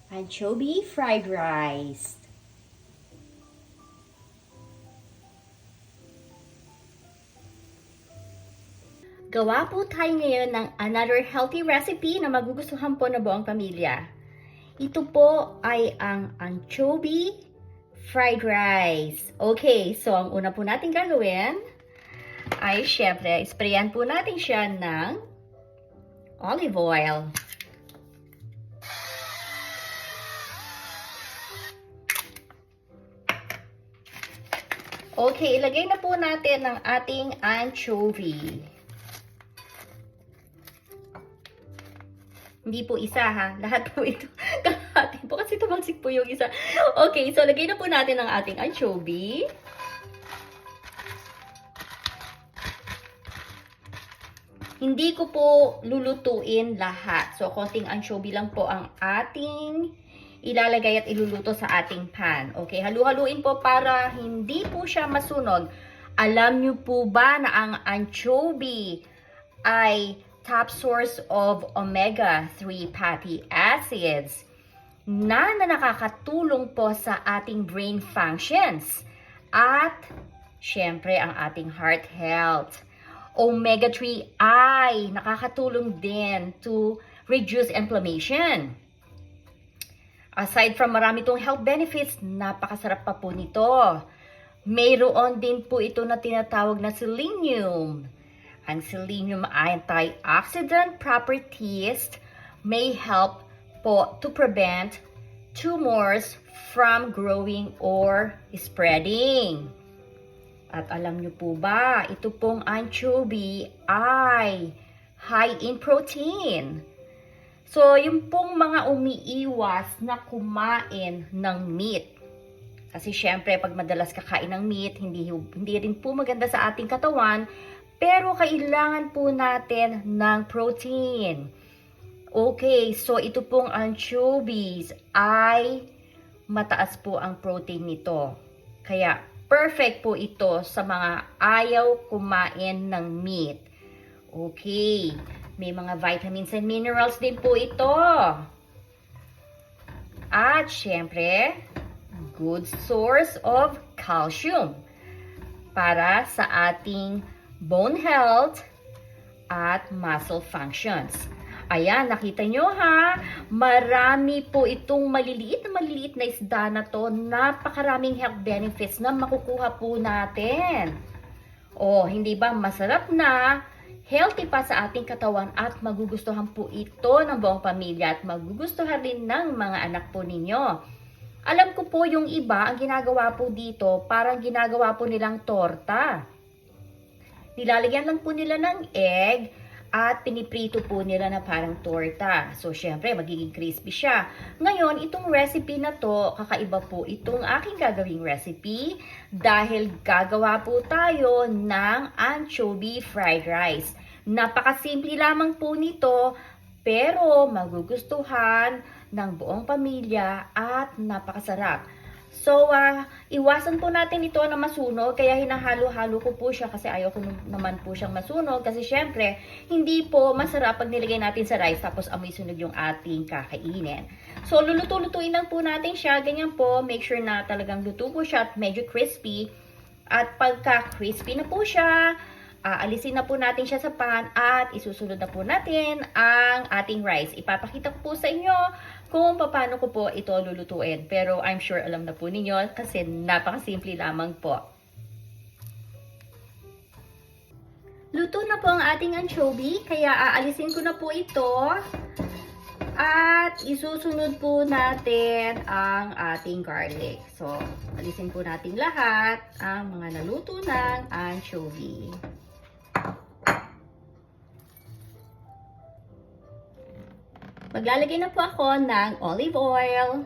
Anchovy fried rice. Gawa po tayo ngayon ng another healthy recipe na magugustuhan po na buong pamilya. Ito po ay ang anchovy fried rice. Okay, so ang una po natin gagawin ay syempre, sprayan po natin siya ng olive oil. Okay, ilagay na po natin ang ating anchovy. Hindi po isa ha, lahat po ito. Kalahati po kasi tumagsik po yung isa. Okay, so lagay na po natin ang ating anchovy. Hindi ko po lulutuin lahat. So, konting anchovy lang po ang ating ilalagay at iluluto sa ating pan. Okay, halu-haluin po para hindi po siya masunog. Alam nyo po ba na ang anchovy ay top source of omega-3 fatty acids na nakakatulong po sa ating brain functions at syempre ang ating heart health. Omega-3 ay nakakatulong din to reduce inflammation. Aside from marami itong health benefits, napakasarap pa po nito. Mayroon din po ito na tinatawag na selenium. Ang selenium antioxidant properties may help po to prevent tumors from growing or spreading. At alam nyo po ba, ito pong anchovy ay high in protein. So, yung pong mga umiiwas na kumain ng meat. Kasi syempre, pag madalas kakain ng meat, hindi rin po maganda sa ating katawan. Pero kailangan po natin ng protein. Okay, so ito pong anchovies ay mataas po ang protein nito. Kaya, perfect po ito sa mga ayaw kumain ng meat. Okay. May mga vitamins and minerals din po ito. At syempre, good source of calcium para sa ating bone health at muscle functions. Ayan, nakita nyo ha, marami po itong maliliit na isda na to, napakaraming health benefits na makukuha po natin. Oh, hindi ba masarap na, healthy pa sa ating katawan at magugustuhan po ito ng buong pamilya at magugustuhan rin ng mga anak po ninyo. Alam ko po yung iba, ang ginagawa po dito, parang ginagawa po nilang torta. Nilalagyan lang po nila ng egg at piniprito po nila na parang torta. So, syempre, magiging crispy siya. Ngayon, itong recipe na to, kakaiba po itong aking gagawing recipe dahil gagawa po tayo ng anchovy fried rice. Napakasimple lamang po nito, pero magugustuhan ng buong pamilya at napakasarap. So, iwasan po natin ito na masunog, kaya hinahalo-halo ko po siya kasi ayaw ko naman po siyang masunog kasi syempre, hindi po masarap pag nilagay natin sa rice tapos amoy sunog yung ating kakainin. So, luluto-lutuin lang po natin siya, ganyan po, make sure na talagang luto po siya at medyo crispy. At pagka crispy na po siya, alisin na po natin siya sa pan at isusunod na po natin ang ating rice. Ipapakita ko po sa inyo kung paano ko po ito lulutuin. Pero I'm sure alam na po ninyo kasi napakasimple lamang po. Luto na po ang ating anchovy, kaya aalisin ko na po ito. At isusunod po natin ang ating garlic. So, alisin po natin lahat ang mga naluto ng anchovy. Maglalagay na po ako ng olive oil.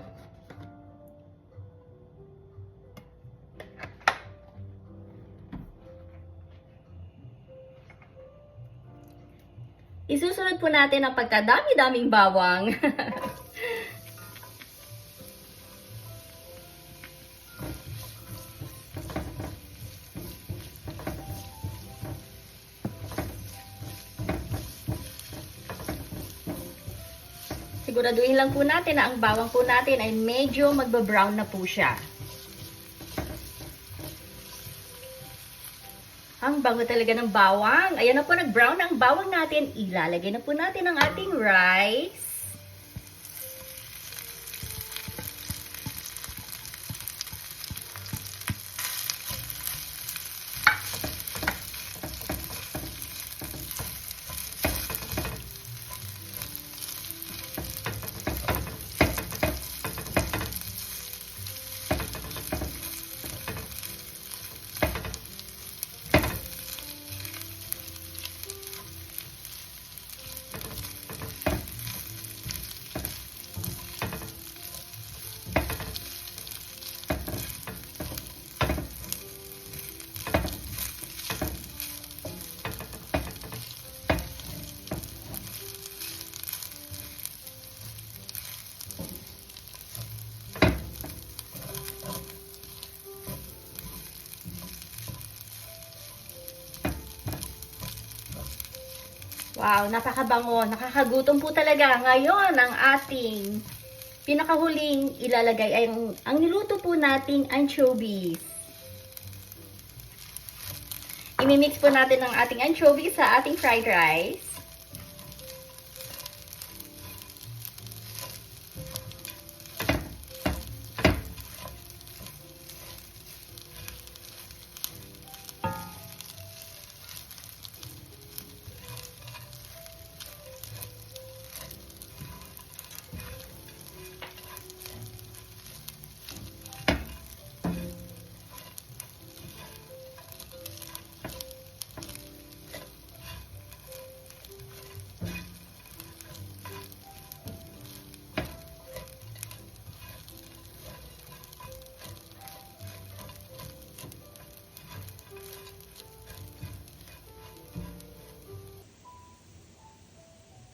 Isusunod po natin ang pagkadami-daming bawang. Siguraduhin lang po natin na ang bawang po natin ay medyo magba-brown na po siya. Ang bango talaga ng bawang. Ayan na po, nag-brown ang bawang natin. Ilalagay na po natin ang ating rice. Wow, napakabango. Nakakagutom po talaga. Ngayon, ang ating pinakahuling ilalagay ay ang niluto po nating anchovies. Imimix po natin ang ating anchovies sa ating fried rice.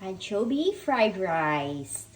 Anchovy fried rice.